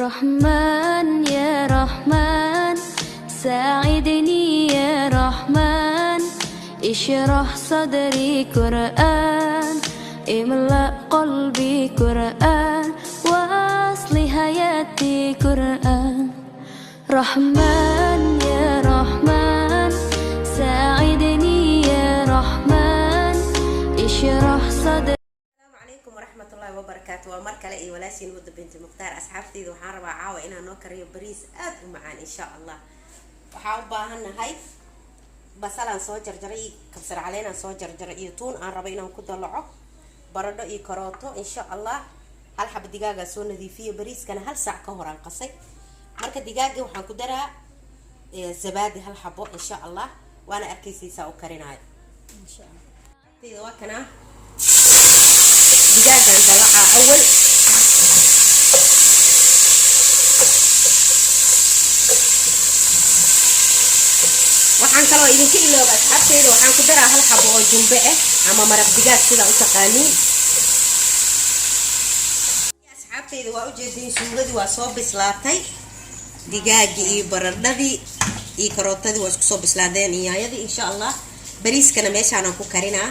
رحمن يا رحمن ساعدني يا رحمن اشرح صدري قرآن املأ قلبي قرآن واصلح حياتي قرآن رحمن يا رحمن ساعدني يا رحمن اشرح صدري. السلام عليكم ورحمة الله وبركاته. ومركلة إيه ولاشين ود بنت مختار أصحابتي وحان ربع عاوة إنا نوكر بريس آد ومعان إن شاء الله. وحاوبا هنا هاي بسالان سو جرجري كبسر علينا سو جرجري تون أنا ربينا وكده لعو بردو إيه كروتو إن شاء الله. هل حب دقاقة سو نذيفية بريس كان هل ساعة كهوران قصي مركة دقاقة وحان كدرها زبادي هل حبو إن شاء الله. وأنا أركيسي ساو كريناي إن شاء الله. تيدو وكنا دقاقة ندلعها أول waxaan kaloo idinka ilooba asxaabteeda waxaan ku daraa hal xabo oo jumbe ah ama maraq digaag sida u taqaaniin. asxaabteeda waa u jeedin suugadii waa soo bislaatay digaagii iyo baradhadii iyo karootadii waa isku soo bislaadeen iyo yaayadii insha Allah. bariiskana meeshaan aan ku karinaa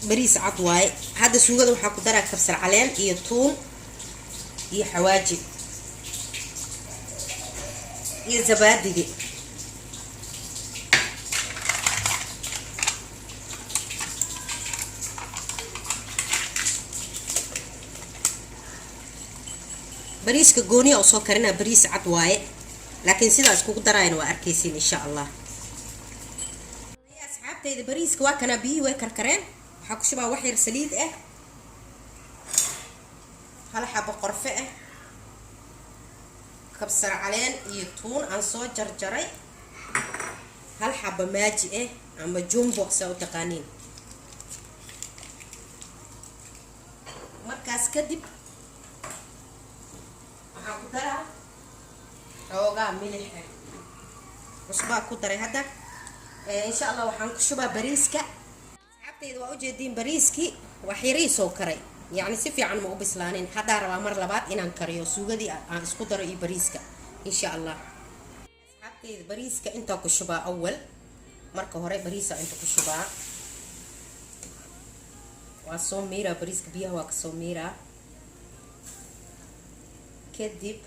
bariis cad waaye. hadda suugada waxaa ku daraa kabsar caleen iyo tuun iyo xawaaji iyo zabaadigi. bariiska gooni oo soo karina bariis cad waaye laakiin sidaas kugu darayna waa arkaysiin insha Allah. asxaabteyda bariiska waa kana biyo way karkareen waxa ku shubaa wax yar saliid ah hal xabo qorfe ah kabsar caleen iyo tuun aan soo jarjaray hal xabo maaji ah ama jumbo soo taqaaniin. markaas kadib waxaan ku daraa xoogaa milix ah cusbaa ku daray hadda insha Allah. waxaan ku shubaa bariiska. asxaabteyda waa u jeedin bariiskii wax yarii soo karay يعني si fiican ma u bislaanin. hadda rabaa mar labaad inaan kariyo suugadii aan isku daro iyo bariiska insha Allah. asxaabteyda bariiska inta ku shubaa awal marka hore bariisa inta ku shubaa waa soo miira bariiska biyaha waa ka soo miira kadib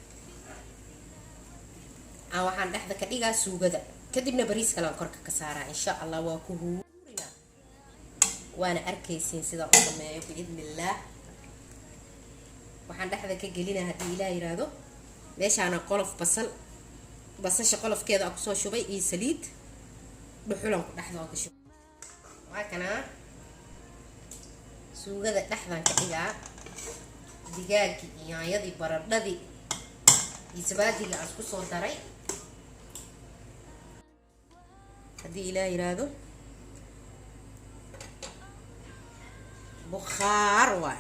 aan waxaan dhexda ka dhigaa suugada kadibna bariiska la korka ka saaraa insha Allah. waa ku huurina waana arkaysiin sida uu sameeyo biidnillah. waxaan dhexda ka gelinaa hadii Ilaahay yiraahdo meeshaana qolof basasha qolofkeeda ku soo shubay iyo saliid dhuxulan ku dhexda ka shubay. waa kana suugada dhexdan ka dhigaa digaagii iyo yaayadii baradhadii iyo zabaadiga aan isku soo daray hadii Ilaahay yiraahdo bukhaar waa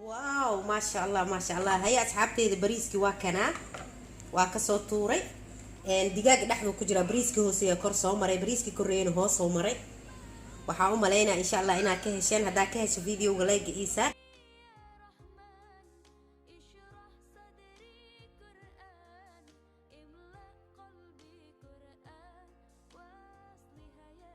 واو ما شاء الله ما شاء الله. هيا asxaabteyda bariiski waa kana waa ka soo tuuray digaaga dhexdu ku jira bariiski hooseeya kor soo maray bariiski koreeyna hoos soo maray. waxaa u maleynaa insha Allah inaad ka hesheen. hadaa ka hesho videoga like isa